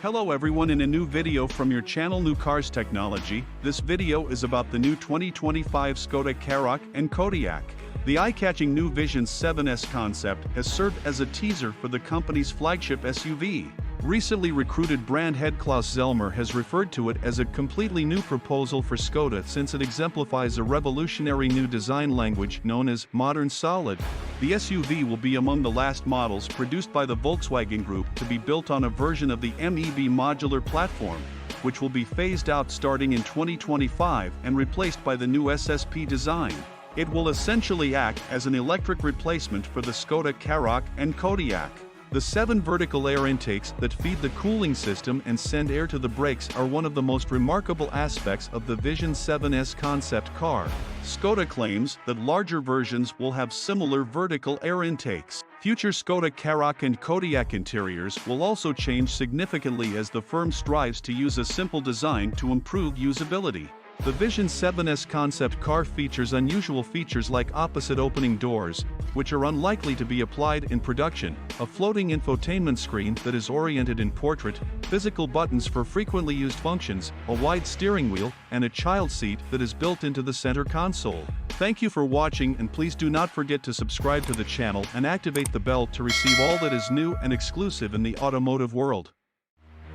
Hello everyone, in a new video from your channel New Cars Technology. This video is about the new 2025 Skoda Karoq and Kodiaq. The eye-catching new Vision 7S concept has served as a teaser for the company's flagship SUV. Recently recruited brand head Klaus Zellmer has referred to it as a completely new proposal for Skoda, since it exemplifies a revolutionary new design language known as modern solid. The SUV will be among the last models produced by the Volkswagen Group to be built on a version of the MEB modular platform, which will be phased out starting in 2025 and replaced by the new SSP design. It will essentially act as an electric replacement for the Skoda Karoq and Kodiaq. The 7 vertical air intakes that feed the cooling system and send air to the brakes are one of the most remarkable aspects of the Vision 7S concept car. Skoda claims that larger versions will have similar vertical air intakes. Future Skoda Karoq and Kodiaq interiors will also change significantly as the firm strives to use a simple design to improve usability. The Vision 7S concept car features unusual features like opposite opening doors, which are unlikely to be applied in production, a floating infotainment screen that is oriented in portrait, physical buttons for frequently used functions, a wide steering wheel, and a child seat that is built into the center console. Thank you for watching, and please do not forget to subscribe to the channel and activate the bell to receive all that is new and exclusive in the automotive world.